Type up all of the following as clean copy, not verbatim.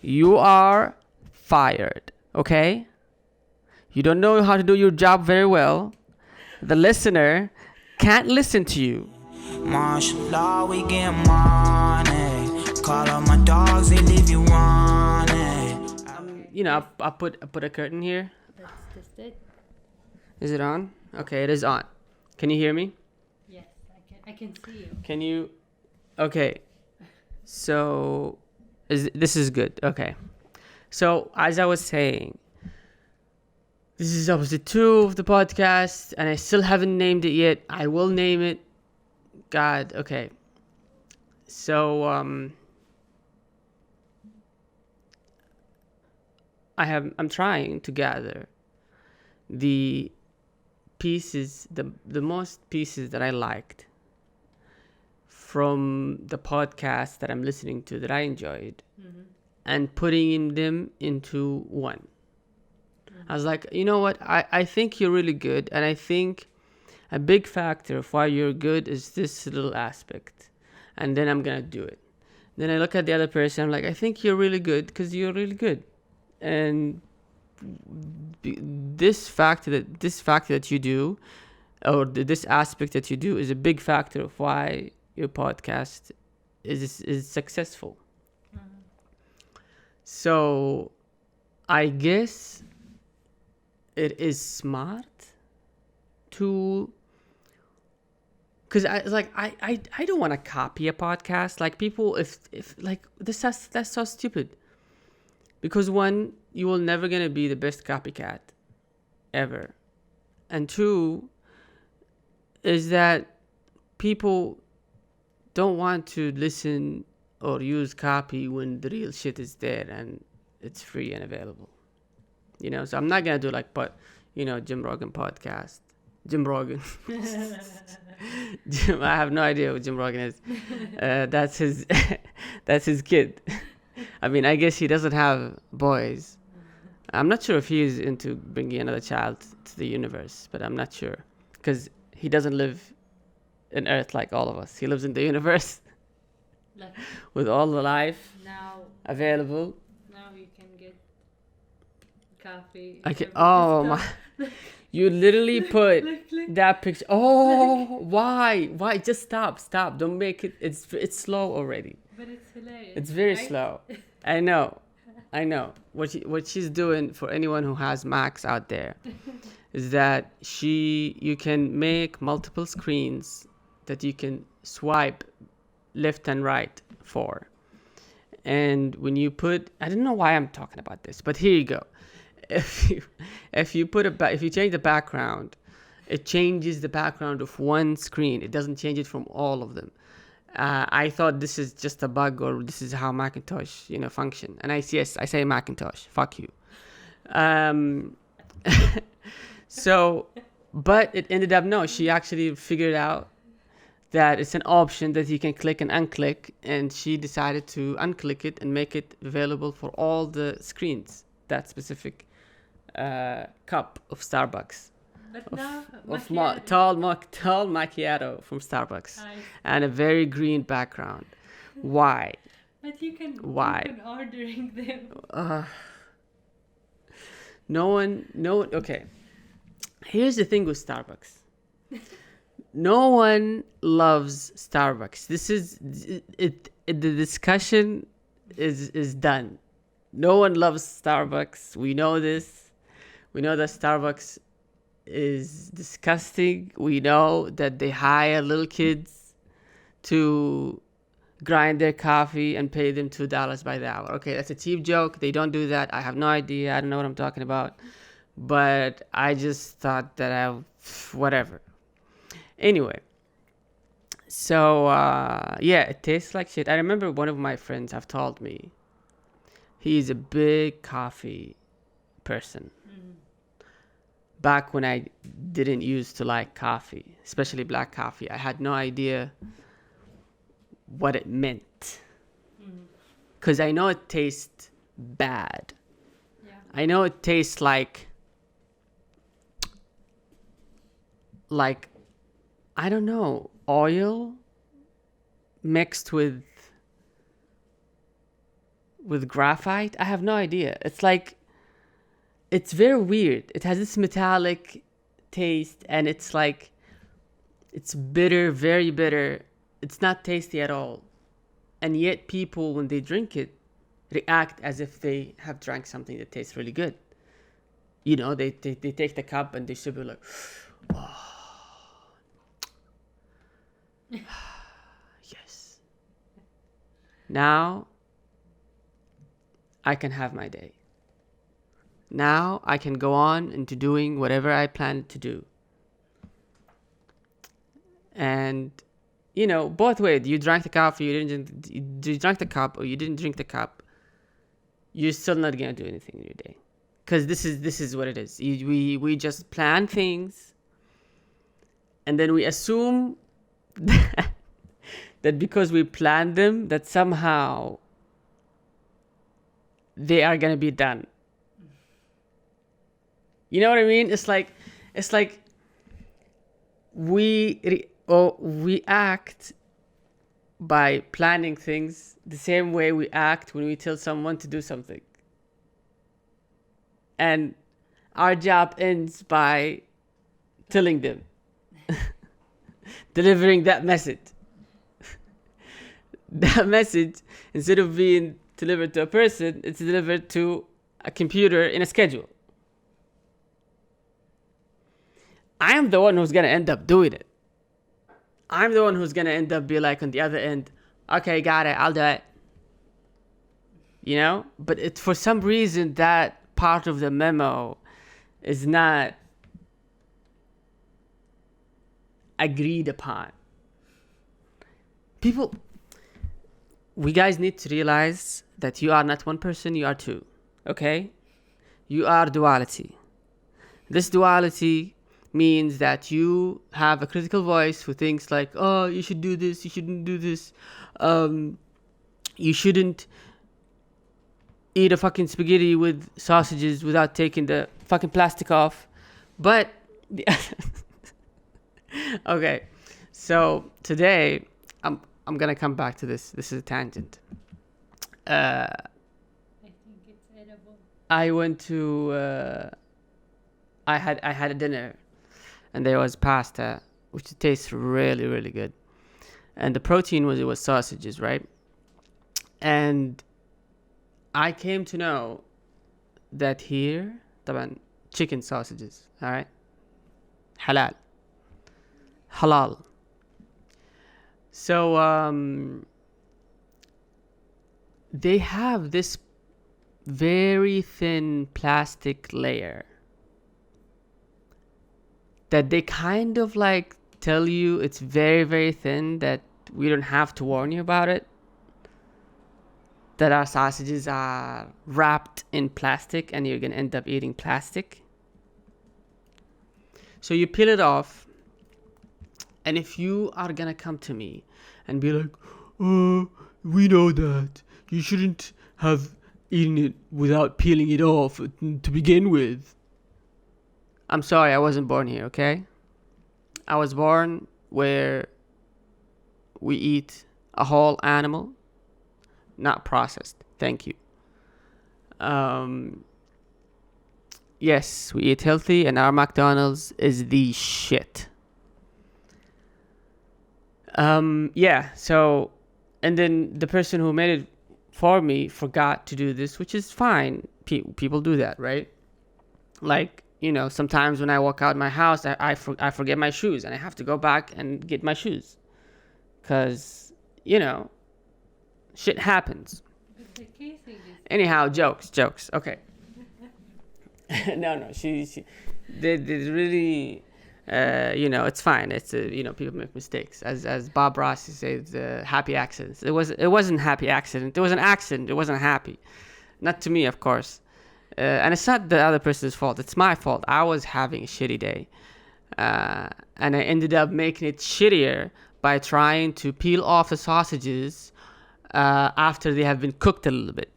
you are fired, okay? You don't know how to do your job very well. The listener can't listen to you. Martial we get money. Call up my dogs, they leave you running. I put a curtain here. Let's test it. Is it on? Okay, it is on. Can you hear me? Yes, I can see you. Can you? Okay. So, this is good. Okay. So, as I was saying, this is episode 2 of the podcast, and I still haven't named it yet. I will name it. God, okay. So, I'm trying to gather the pieces, the most pieces that I liked from the podcast that I'm listening to that I enjoyed, and putting them into one. I was like, you know what? I think you're really good, and I think a big factor of why you're good is this little aspect, and then I'm gonna do it. Then I look at the other person, I'm like, I think you're really good because you're really good, and this factor that you do, or this aspect that you do, is a big factor of why your podcast is successful. So I guess it is smart to, because I don't want to copy a podcast. Like, people, if like this, that's so stupid. Because one, you will never gonna be the best copycat ever, and two is that people don't want to listen or use copy when the real shit is there and it's free and available. So I'm not gonna do Jim Rogan podcast. Jim Rogan. I have no idea what Jim Rogan is. That's his kid. I mean, I guess he doesn't have boys. I'm not sure if he is into bringing another child to the universe, but I'm not sure, because he doesn't live in Earth like all of us. He lives in the universe with all the life available. Now you can get coffee. Okay. Oh my! You literally put that picture. Oh, why? Just stop! Don't make it. It's slow already. But it's hilarious. It's very slow. I know. What she's doing, for anyone who has Macs out there, is that you can make multiple screens that you can swipe left and right for. And when you put, I don't know why I'm talking about this, but here you go. If you change the background, it changes the background of one screen. It doesn't change it from all of them. I thought this is just a bug, or this is how Macintosh, function. And I say Macintosh. Fuck you. So, but it ended up, no, she actually figured out that it's an option that you can click and unclick, and she decided to unclick it and make it available for all the screens, that specific cup of Starbucks. But tall macchiato from Starbucks. And a very green background. Why? But you can ordering them. Okay. Here's the thing with Starbucks. No one loves Starbucks. This is it. The discussion is done. No one loves Starbucks. We know this. We know that Starbucks is disgusting. We know that they hire little kids to grind their coffee and pay them $2 by the hour. Okay, that's a cheap joke. They don't do that. I have no idea. I don't know what I'm talking about. But I just thought that whatever. Anyway, so it tastes like shit. I remember one of my friends have told me he's a big coffee person. Back when I didn't used to like coffee, especially black coffee, I had no idea what it meant. Because I know it tastes bad. Yeah. I know it tastes like I don't know, oil mixed with with graphite. I have no idea. It's like, it's very weird. It has this metallic taste, and it's like, it's bitter, very bitter. It's not tasty at all. And yet people, when they drink it, react as if they have drank something that tastes really good. You know, they take the cup and they should be like, oh. Yes. Now I can have my day. Now I can go on into doing whatever I planned to do. And, you know, both ways. You drank the cup, or you drank the cup, or you didn't drink the cup. You're still not gonna do anything in your day, because this is what it is. We just plan things, and then we assume that because we planned them, that somehow they are gonna be done. You know what I mean? It's like we act by planning things the same way we act when we tell someone to do something. And our job ends by telling them, delivering that message. That message, instead of being delivered to a person, it's delivered to a computer in a schedule. I am the one who's going to end up doing it. I'm the one who's going to end up be like on the other end, okay, got it, I'll do it. You know? But for some reason, that part of the memo is not agreed upon. We guys need to realize that you are not one person, you are two. Okay? You are duality. This duality means that you have a critical voice who thinks like, oh, you should do this, you shouldn't do this, you shouldn't eat a fucking spaghetti with sausages without taking the fucking plastic off. But okay, so today I'm gonna come back to this. This is a tangent. I think it's edible. I went to I had a dinner, and there was pasta, which tastes really, really good. And the protein was sausages, right? And I came to know that here, طبعا, chicken sausages, all right? Halal. So they have this very thin plastic layer that they kind of like tell you it's very, very thin, that we don't have to warn you about it, that our sausages are wrapped in plastic and you're gonna end up eating plastic. So you peel it off, and if you are gonna come to me and be like, oh, we know that you shouldn't have eaten it without peeling it off to begin with, I'm sorry, I wasn't born here, okay? I was born where we eat a whole animal, not processed. Thank you. Yes, we eat healthy, and our McDonald's is the shit. Yeah, so, and then the person who made it for me forgot to do this, which is fine. People do that, right? Like, you know, sometimes when I walk out my house, I forget my shoes, and I have to go back and get my shoes. Because, you know, shit happens. But the casing is... Anyhow, jokes. Okay. No, they really, you know, it's fine. It's, you know, people make mistakes. As Bob Ross says, happy accidents. It wasn't happy accident. It was an accident. It wasn't happy. Not to me, of course. And it's not the other person's fault. It's my fault. I was having a shitty day. And I ended up making it shittier by trying to peel off the sausages after they have been cooked a little bit.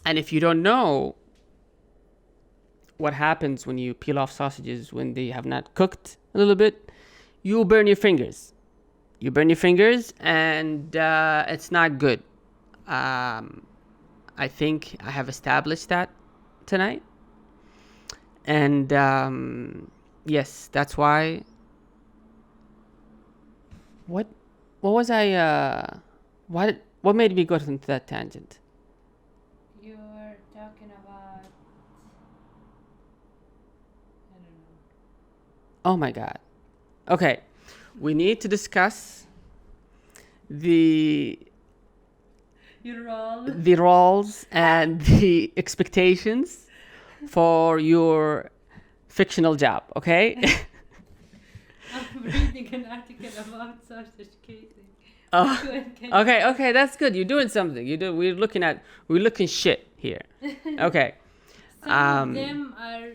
And if you don't know what happens when you peel off sausages when they have not cooked a little bit, you burn your fingers. You burn your fingers, and it's not good. I think I have established that tonight. And yes, that's why. What was I? What made me go into that tangent? You were talking about. I don't know. Oh my God. Okay, we need to discuss the Your role. roles and the expectations for your fictional job. Okay. I'm reading an article about sausage casing. Oh, Go ahead, can you- okay, that's good. You're doing something. We're looking shit here. Okay. Some of them are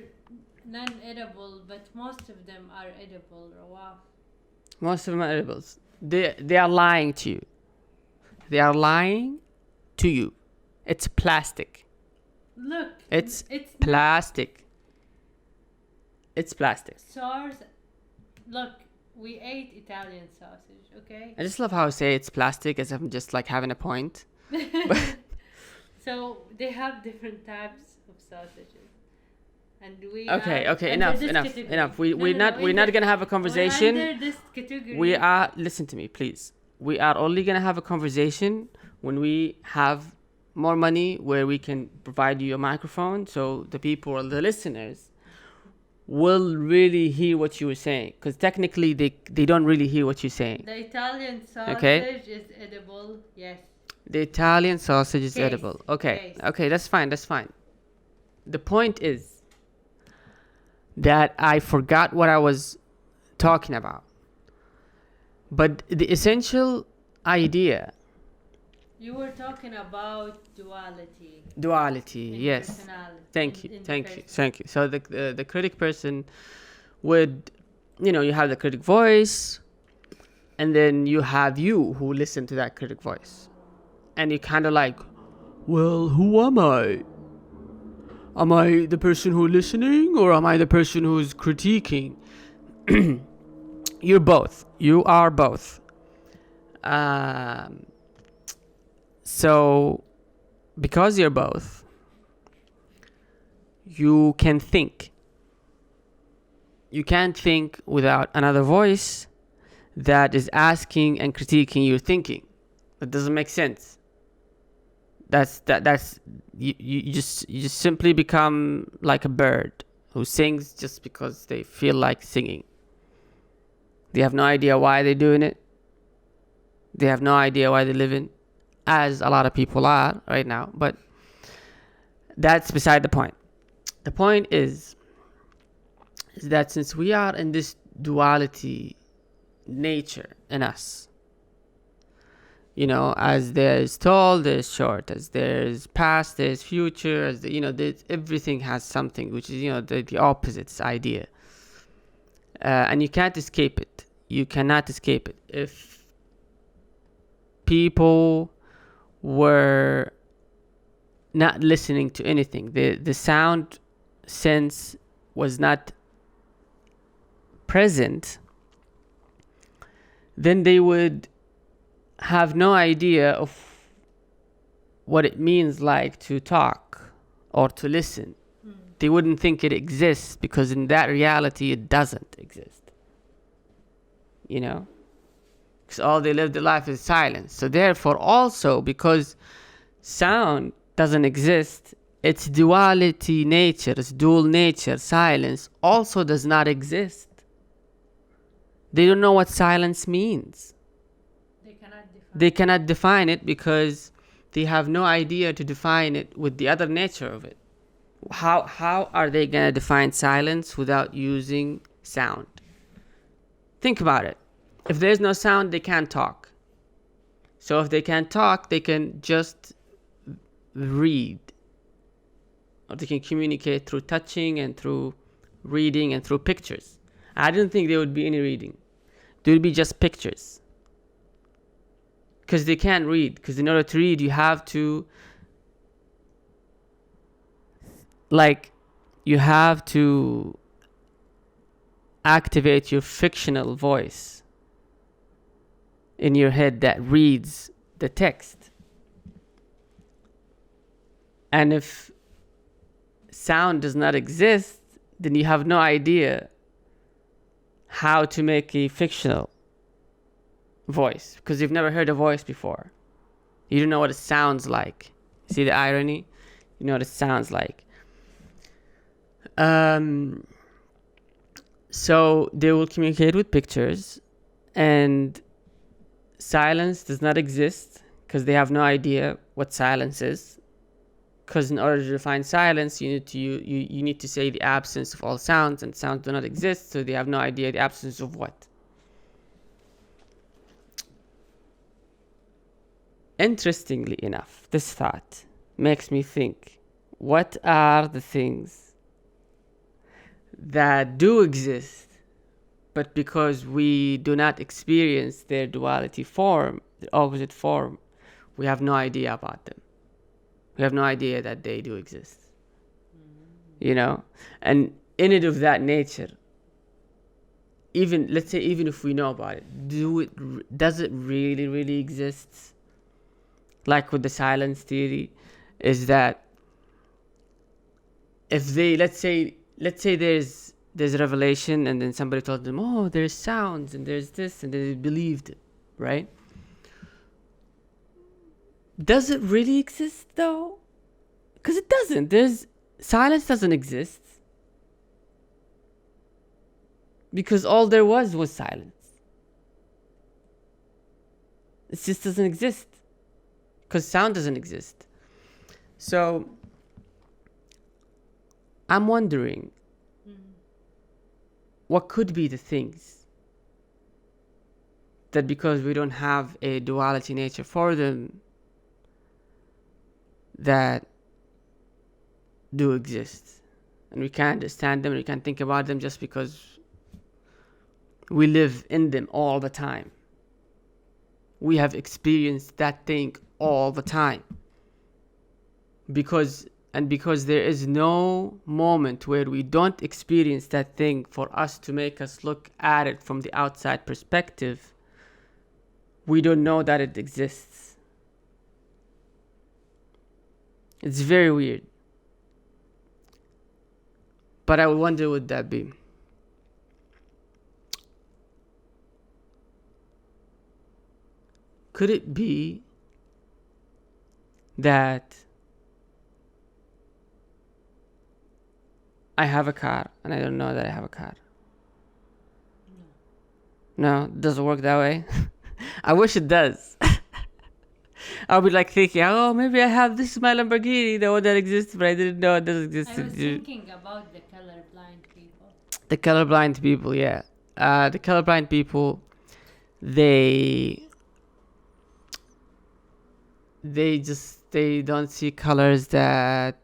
non-edible, but most of them are edible. Rawwaf. Most of them are edibles. They are lying to you. They are lying to you. It's plastic. Look, It's not plastic. It's plastic. SARS. Look, we ate Italian sausage, okay? I just love how I say it's plastic as if I'm just like having a point. So they have different types of sausages, and we Okay, are okay, under enough, this category. enough. No, We're not gonna have a conversation. We're under this category. We are, listen to me, please. We are only gonna have a conversation when we have more money, where we can provide you a microphone, so the people or the listeners will really hear what you were saying. Because technically, they don't really hear what you're saying. The Italian sausage Okay. is edible. Yes. The Italian sausage is Taste. edible. Okay, Taste. okay, that's fine. The point is that I forgot what I was talking about. But the essential idea, You were talking about duality. duality, in yes. personality, Thank you, in the thank you, person. thank you. So the critic person would, you have the critic voice, and then you have you who listen to that critic voice. And you're kind of like, well, who am I? Am I the person who's listening, or am I the person who's critiquing? You're both. You are both. So, because you're both, you can think. You can't think without another voice that is asking and critiquing your thinking. That doesn't make sense. That's you just simply become like a bird who sings just because they feel like singing. They have no idea why they're doing it. They have no idea why they're living, as a lot of people are right now. But that's beside the point. The point is that since we are in this duality nature in us, as there's tall, there's short, as there's past, there's future, as everything has something, which is the opposites idea, and you can't escape it. You cannot escape it. If people were not listening to anything, the sound sense was not present, then they would have no idea of what it means like to talk or to listen. They wouldn't think it exists, because in that reality it doesn't exist. Because all they live their life is silence. So therefore, also because sound doesn't exist, its duality nature, its dual nature, silence, also does not exist. They don't know what silence means. They cannot define it, because they have no idea to define it with the other nature of it. How are they going to define silence without using sound? Think about it. If there's no sound, they can't talk. So if they can't talk, they can just read. Or they can communicate through touching and through reading and through pictures. I didn't think there would be any reading. There would be just pictures. Because they can't read. Because in order to read, you have to activate your fictional voice in your head that reads the text. And if sound does not exist, then you have no idea how to make a fictional voice, because you've never heard a voice before. You don't know what it sounds like. See the irony? You know what it sounds like. So they will communicate with pictures, and silence does not exist because they have no idea what silence is. Because in order to define silence, you need to say the absence of all sounds, and sounds do not exist, so they have no idea the absence of what. Interestingly enough, this thought makes me think, what are the things that do exist, but because we do not experience their duality form, the opposite form, we have no idea about them. We have no idea that they do exist. You know? And in it of that nature, let's say even if we know about it, does it really exist? Like with the silence theory, is that if they, let's say there's a revelation, and then somebody told them, oh, there's sounds and there's this, and they believed it, right? Does it really exist though? Because it doesn't. Silence doesn't exist, because all there was silence. It just doesn't exist, because sound doesn't exist. So I'm wondering, what could be the things that, because we don't have a duality nature for them, that do exist, and we can't understand them, and we can't think about them just because we live in them all the time. We have experienced that thing all the time. Because there is no moment where we don't experience that thing for us to make us look at it from the outside perspective, we don't know that it exists. It's very weird. But I wonder, would that be? Could it be that I have a car and I don't know that I have a car? No, it doesn't work that way. I wish it does. I'll be like thinking, oh, maybe I have, this is my Lamborghini, the one that exists, but I didn't know it doesn't exist. I was thinking about the colorblind people. The colorblind people, yeah. The colorblind people, they don't see colors that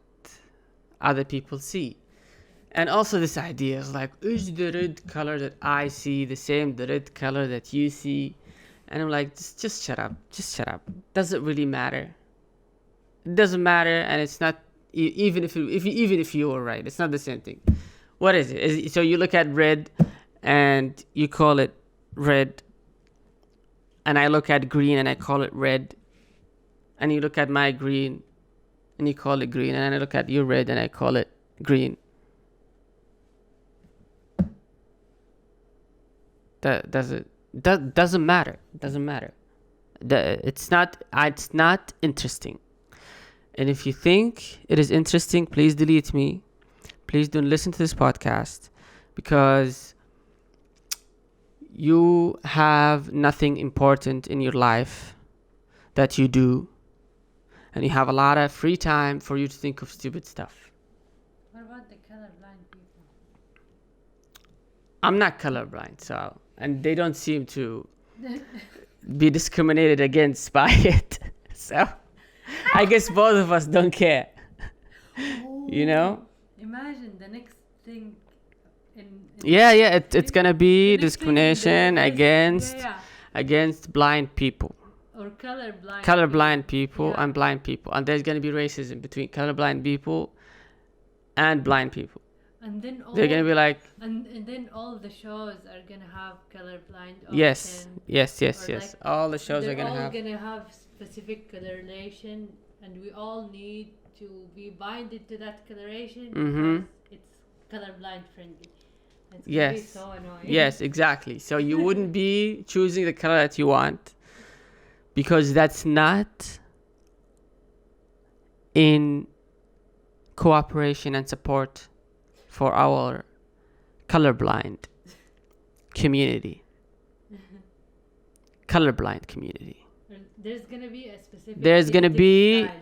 other people see. And also this idea is like, is the red color that I see the same the red color that you see? And I'm like, just shut up. Just shut up. Does it really matter? It doesn't matter, and it's not, even if you were right, it's not the same thing. What is it? So you look at red and you call it red, and I look at green and I call it red, and you look at my green and you call it green, and I look at your red and I call it green. That doesn't matter. It doesn't matter. It's not interesting. And if you think it is interesting, please delete me. Please don't listen to this podcast, because you have nothing important in your life that you do, and you have a lot of free time for you to think of stupid stuff. What about the colorblind people? I'm not colorblind, so, and they don't seem to be discriminated against by it. So I guess both of us don't care. You know? Imagine the next thing it's gonna be discrimination against blind people. Or colorblind people and blind people, and there's gonna be racism between colorblind people and blind people. And then they're gonna be like, and then all the shows are gonna have colorblind option. Yes. Like, all the shows are they're gonna all have gonna have specific coloration and we all need to be binded to that coloration Mhm. because it's colorblind friendly. It's gonna be Yes. so annoying. Yes, exactly. So you wouldn't be choosing the color that you want because that's not in cooperation and support for our colorblind community. Colorblind community. And there's gonna be a specific. There's gonna dictate be style.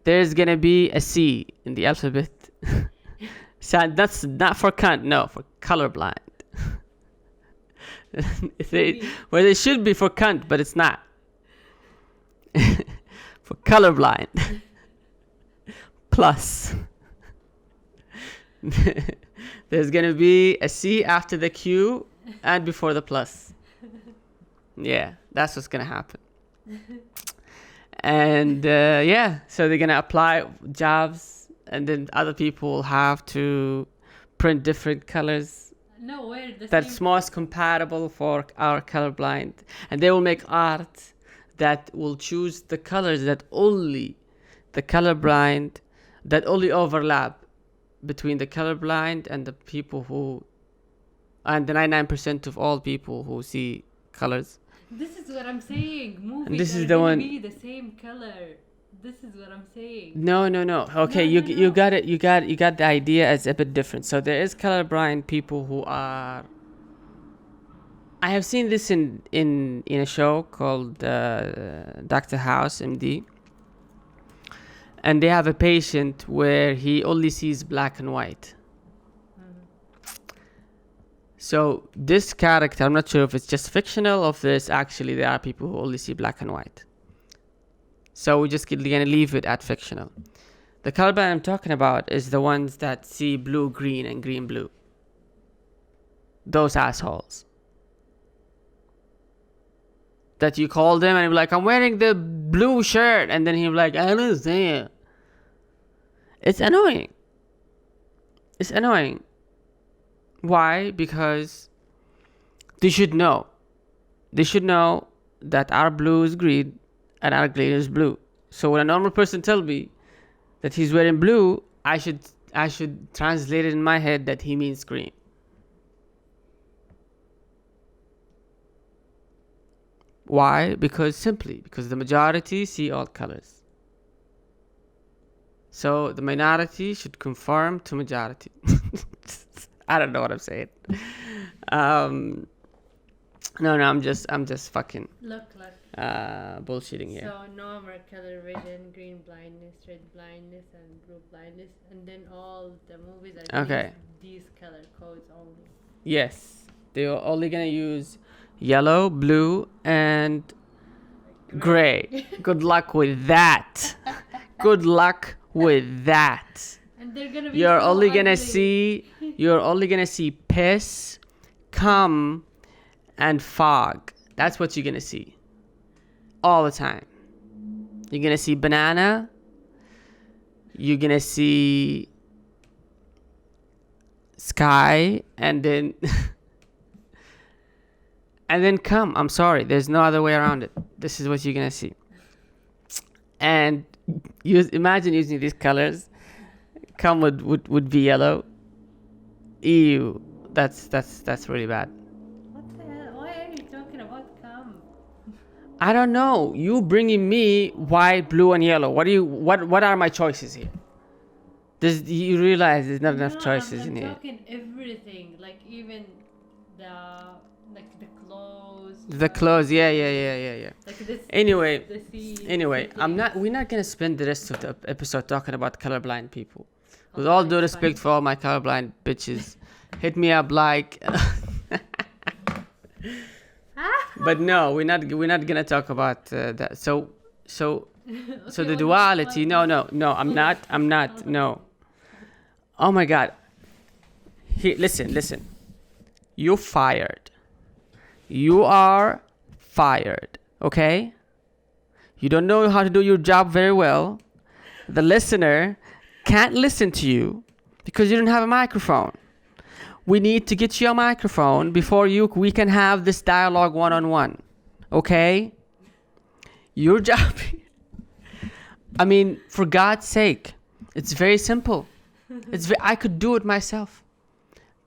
there's gonna be a C in the alphabet. So that's not for cunt, no, for colorblind. Well, it should be for cunt, but it's not. For colorblind. Plus. There's gonna be a C after the Q and before the plus. Yeah, that's what's gonna happen. And yeah, so they're gonna apply jobs, and then other people will have to print different colors No, where the that's same. most compatible for our colorblind, and they will make art that will choose the colors that only the colorblind, that only overlap between the colorblind and the people who, and the 99% of all people who see colors. This is what I'm saying. Movies this is are the gonna one- be the same color. This is what I'm saying. No. Okay, No, you no, you no. got it. You got the idea as a bit different. So there is colorblind people who are. I have seen this in a show called Dr. House MD, and they have a patient where he only sees black and white. So this character, I'm not sure if it's just fictional or if there's actually there are people who only see black and white. So we're just gonna leave it at fictional. The colorblind I'm talking about is the ones that see blue green and green blue. Those assholes. That you call them and you're like, I'm wearing the blue shirt, and then he'll be like, I don't see it. It's annoying. It's annoying. Why? Because they should know. They should know that our blue is green and our green is blue. So when a normal person tells me that he's wearing blue, I should translate it in my head that he means green. Why? Because the majority see all colors. So the minority should conform to majority. I don't know what I'm saying. No, I'm just fucking Look. bullshitting here. So no more color vision, green blindness, red blindness, and blue blindness, and then all the movies are gonna Okay. use these color codes only. Yes, they're only gonna use yellow, blue, and gray. Good luck with that. Good luck with that. And they're gonna be You're so only gonna ugly. see piss, cum, and fog. That's what you're gonna see all the time. You're gonna see banana. You're gonna see sky, and then and then cum. I'm sorry, there's no other way around it. This is what you're gonna see. And imagine using these colors. Cum would be yellow. Ew, that's really bad. What the hell? Why are you talking about cum? I don't know. You bringing me white, blue, and yellow. What are my choices here? You realize there's not enough choices in I'm here. talking everything, like even the clothes. The clothes, yeah. Like this. Anyway, the seat, Anyway, the we're not gonna spend the rest of the episode talking about colorblind people. With Okay, all due it's respect fine. for all my colorblind bitches, hit me up like. But no, we're not gonna talk about that. So the Okay, duality. No, I'm not. No. Oh my God. Here, listen. You're fired. You are fired. Okay. You don't know how to do your job very well. The listener can't listen to you because you don't have a microphone. We need to get you a microphone before we can have this dialogue one-on-one. Okay? Your job. I mean, for God's sake, it's very simple. I could do it myself,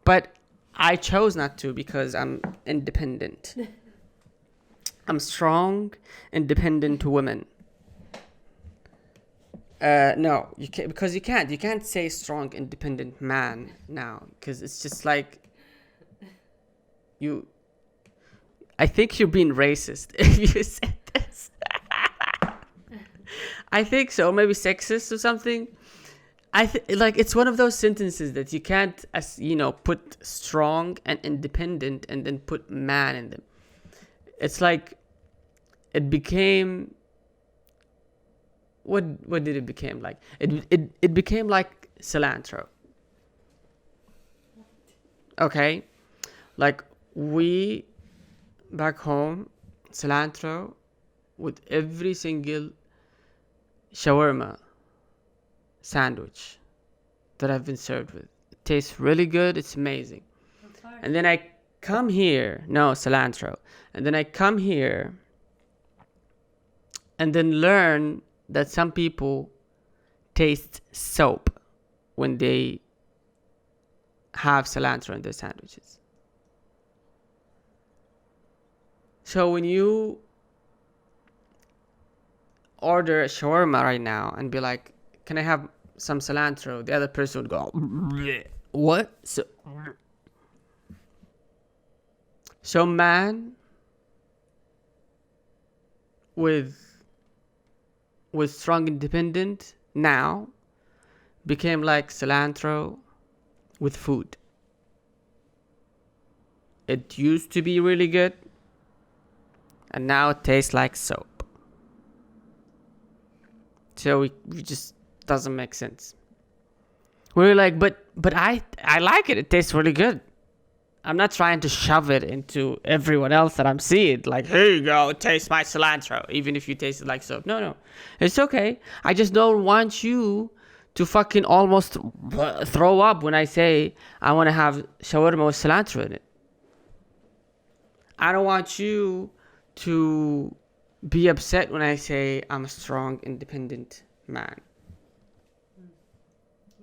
but I chose not to because I'm independent. I'm strong, independent woman. No, you can't, because you can't say strong, independent man now, because it's just like you. I think you're being racist if you said this. I think so, maybe sexist or something. Like it's one of those sentences that you can't, put strong and independent and then put man in them. It's like it became. What did it become like? It became like cilantro. Okay, like we back home, cilantro with every single shawarma sandwich that I've been served with. It tastes really good. It's amazing. And then I come here, no cilantro, and then I come here and then learn that some people taste soap when they have cilantro in their sandwiches. So when you order a shawarma right now and be like, can I have some cilantro? The other person would go, what? So man with strong independent now became like cilantro with food. It used to be really good, and now it tastes like soap. So it just doesn't make sense. We're like, but I like it. It tastes really good. I'm not trying to shove it into everyone else that I'm seeing. Like, here you go, taste my cilantro, even if you taste it like soap. No. It's okay. I just don't want you to fucking almost throw up when I say I want to have shawarma with cilantro in it. I don't want you to be upset when I say I'm a strong, independent man.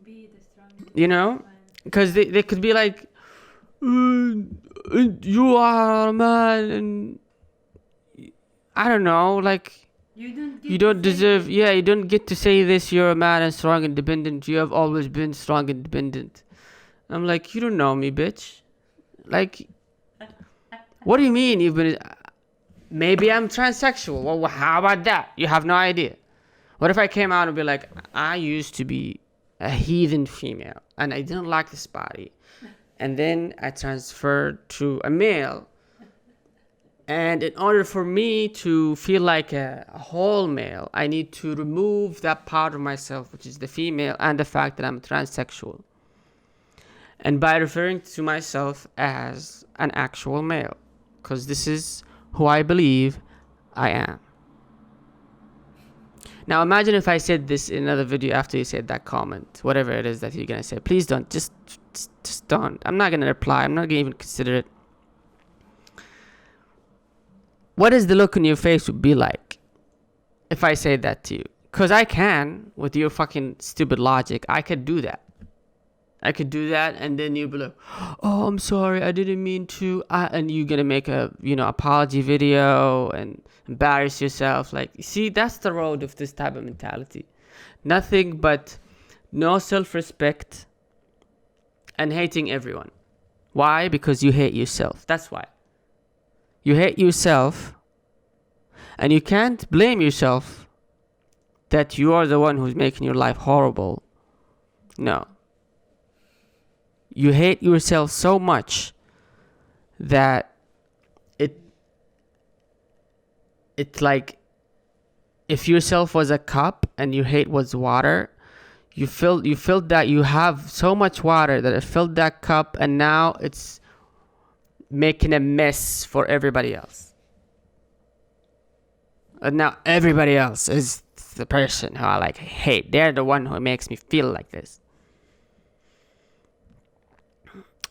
Be the strong. Because they could be like, you are a man, and I don't know, like you don't deserve. Yeah, you don't get to say this. You're a man and strong, independent. You have always been strong, independent. I'm like, you don't know me, bitch. Like, what do you mean you've been? Maybe I'm transsexual. Well, how about that? You have no idea. What if I came out and be like, I used to be a heathen female and I didn't like this body, and then I transferred to a male, and in order for me to feel like a whole male, I need to remove that part of myself, which is the female, and the fact that I'm transsexual. And by referring to myself as an actual male, because this is who I believe I am. Now imagine if I said this in another video after you said that comment, whatever it is that you're gonna say. Please don't, just don't. I'm not gonna reply. I'm not gonna even consider it. What is the look on your face would be like if I say that to you? Because I can, with your fucking stupid logic, I could do that. And then you'll be like, oh, I'm sorry, I didn't mean to. And you're gonna make a, apology video and embarrass yourself. Like, see, that's the road of this type of mentality. Nothing but no self-respect and hating everyone. Why? Because you hate yourself. That's why. You hate yourself, and you can't blame yourself that you are the one who's making your life horrible. No. You hate yourself so much that it's like if yourself was a cup and your hate was water, you filled that, you have so much water that it filled that cup, and now it's making a mess for everybody else. And now everybody else is the person who I hate. They're the one who makes me feel like this.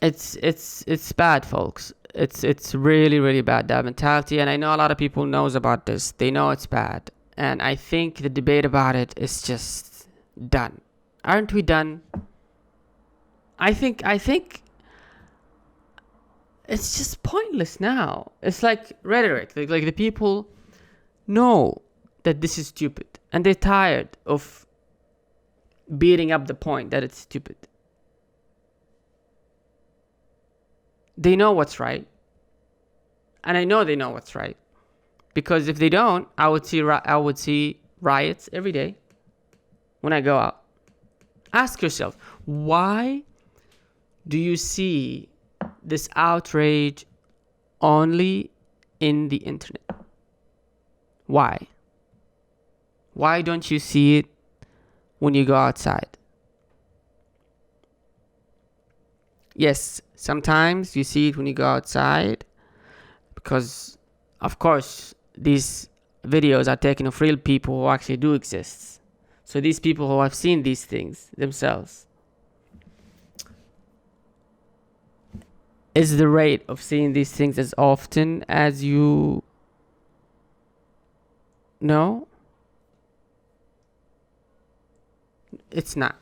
It's bad, folks. It's really, really bad, that mentality. And I know a lot of people knows about this. They know it's bad. And I think the debate about it is just done. Aren't we done? I think it's just pointless now. It's like rhetoric. Like the people know that this is stupid, and they're tired of beating up the point that it's stupid. They know what's right, and I know they know what's right, because if they don't, I would see riots every day when I go out. Ask yourself, why do you see this outrage only in the internet? Why? Why don't you see it when you go outside? Yes, sometimes you see it when you go outside because, of course, these videos are taken of real people who actually do exist. So these people who have seen these things themselves. Is the rate of seeing these things as often as you know? It's not.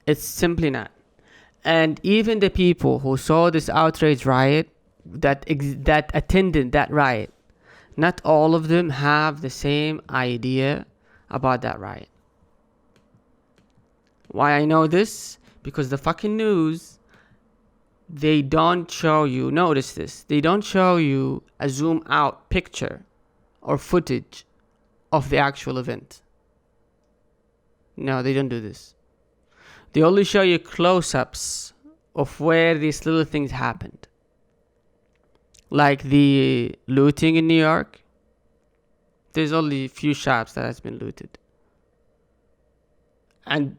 It's simply not. And even the people who saw this outrage riot, that attended that riot, not all of them have the same idea about that riot. Why I know this? Because the fucking news, they don't show you, notice this, they don't show you a zoom out picture or footage of the actual event. No, they don't do this. They only show you close-ups of where these little things happened. Like the looting in New York. There's only a few shops that has been looted. And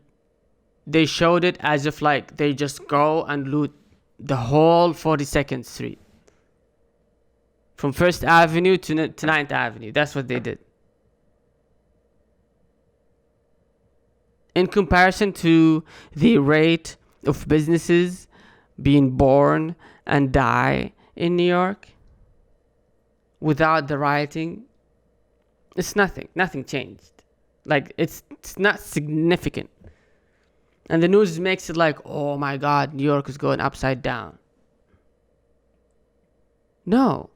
they showed it as if like they just go and loot the whole 42nd Street. From 1st Avenue to 9th Avenue. That's what they did. In comparison to the rate of businesses being born and die in New York without the rioting, it's nothing. Nothing changed. Like, it's not significant. And the news makes it like, oh my God, New York is going upside down. No,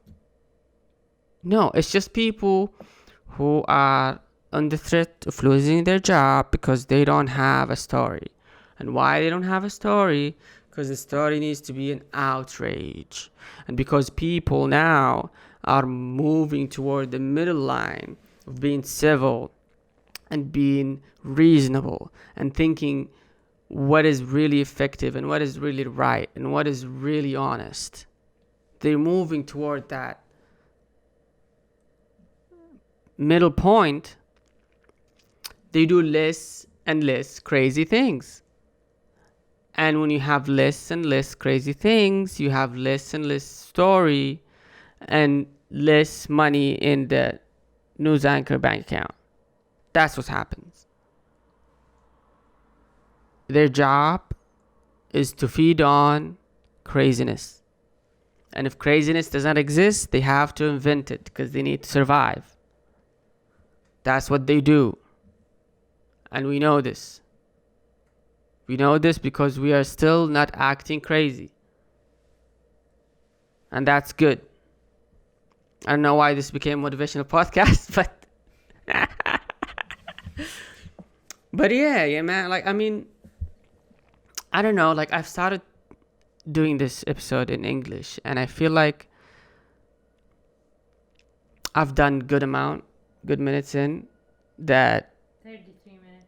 it's just people who are under threat of losing their job because they don't have a story. And why they don't have a story? Because the story needs to be an outrage. And because people now are moving toward the middle line of being civil and being reasonable and thinking what is really effective and what is really right and what is really honest. They're moving toward that middle point. They do less and less crazy things. And when you have less and less crazy things, you have less and less story and less money in the news anchor bank account. That's what happens. Their job is to feed on craziness. And if craziness does not exist, they have to invent it because they need to survive. That's what they do. And we know this. We know this because we are still not acting crazy. And that's good. I don't know why this became a motivational podcast, but but yeah, man. Like, I mean, I don't know. Like, I've started doing this episode in English, and I feel like I've done good minutes in that. 33 minutes.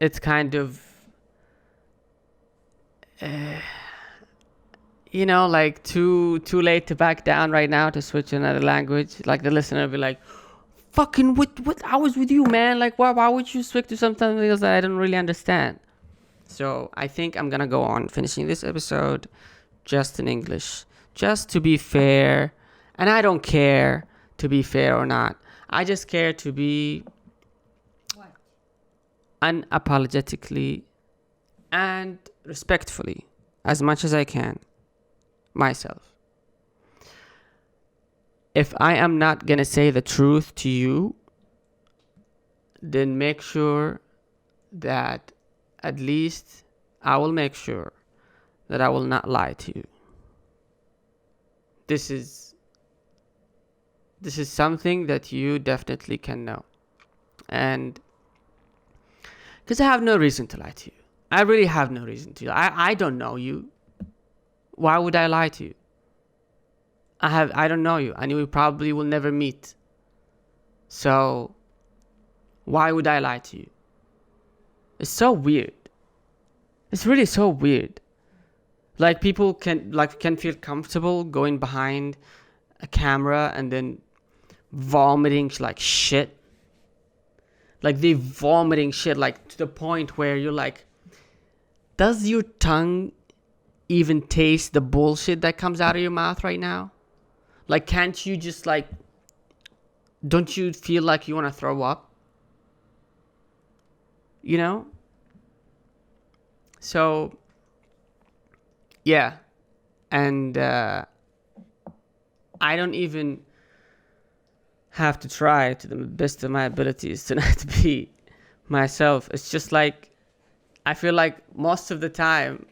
It's kind of, like too late to back down right now to switch to another language. Like, the listener will be like, fucking what I was with you, man. Like, why would you switch to something else that I don't really understand? So I think I'm gonna go on finishing this episode just in English, just to be fair. And I don't care to be fair or not. I just care to be unapologetically and respectfully, as much as I can, myself. if I am not gonna say the truth to you, then make sure that at least I will make sure that I will not lie to you. This is something that you definitely can know. And because I have no reason to lie to you. I really have no reason to. I don't know you. Why would I lie to you? I don't know you, and we probably will never meet. So why would I lie to you? It's so weird. It's really so weird. Like, people can feel comfortable going behind a camera and then vomiting like shit. Like, they vomiting shit, like, to the point where you're like, does your tongue even taste the bullshit that comes out of your mouth right now? Like, can't you just, like, don't you feel like you want to throw up? You know? So, yeah. And I don't even have to try to the best of my abilities to not be myself. It's just like, I feel like most of the time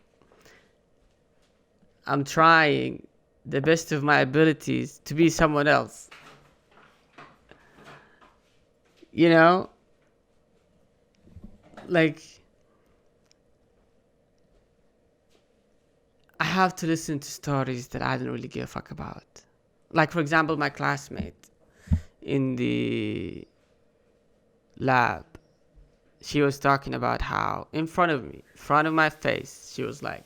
I'm trying the best of my abilities to be someone else. You know? Like, I have to listen to stories that I don't really give a fuck about. Like, for example, my classmate in the lab, she was talking about how in front of me, in front of my face, she was like,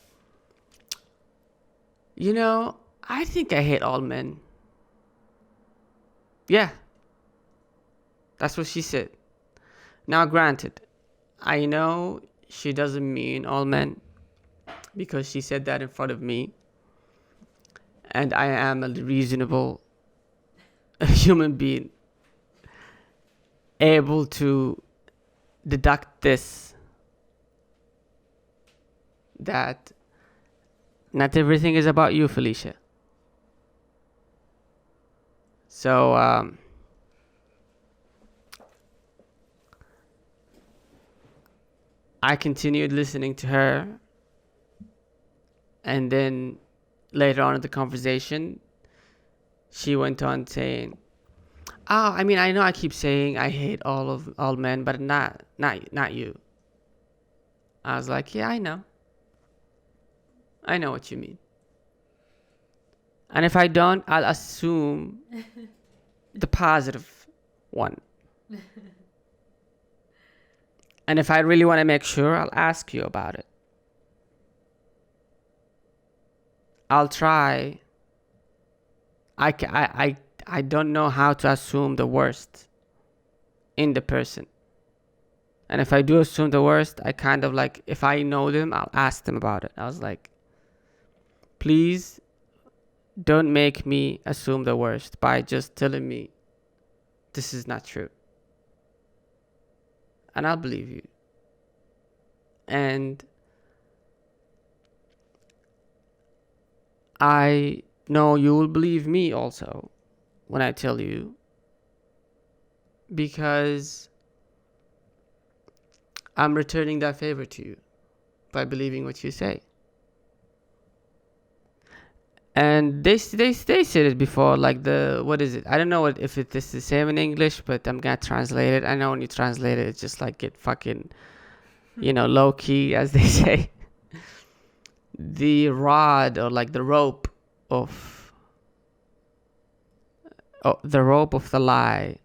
you know, I think I hate all men. Yeah. That's what she said. Now, granted, I know she doesn't mean all men because she said that in front of me. And I am a reasonable human being able to deduct this, that not everything is about you, Felicia. So, I continued listening to her, and then later on in the conversation, she went on saying, "Oh, I mean, I know I keep saying I hate all men, but not you." I was like, "Yeah, I know what you mean. And if I don't, I'll assume the positive one. And if I really want to make sure, I'll ask you about it. I'll try. I don't know how to assume the worst in the person. And if I do assume the worst, I kind of like, if I know them, I'll ask them about it." I was like, please don't make me assume the worst by just telling me this is not true. And I'll believe you. And I know you will believe me also when I tell you, because I'm returning that favor to you by believing what you say. And they said it before, like what is it? I don't know if it's the same in English, but I'm gonna translate it. I know when you translate it, it's just like get fucking, low key, as they say. The rod, or like the rope of the lie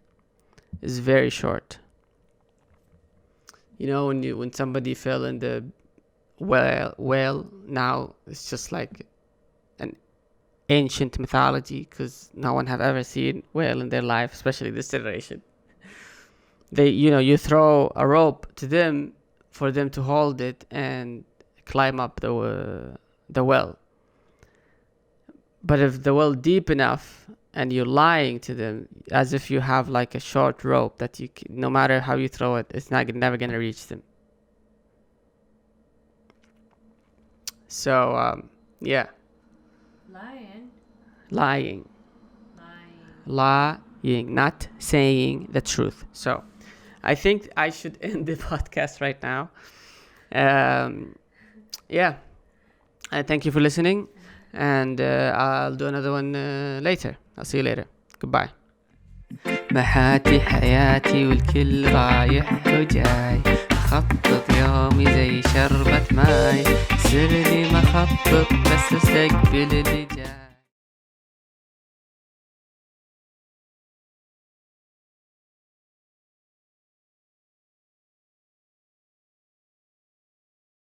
is very short. When somebody fell in the well, now it's just like an ancient mythology, because no one have ever seen whale in their life, especially this generation. You throw a rope to them for them to hold it and climb up the well. But if the well deep enough and you're lying to them as if you have like a short rope that no matter how you throw it, it's never gonna reach them. So yeah. Lion. Lying. lying, not saying the truth. So I think I should end the podcast right now. Yeah. Thank you for listening, and I'll do another one later. I'll see you later. Goodbye. محاتي حياتي والكل رايح وجاي، خطط يومي زي شربة ماي، سرني مخطط بس استقبل اللي جاي.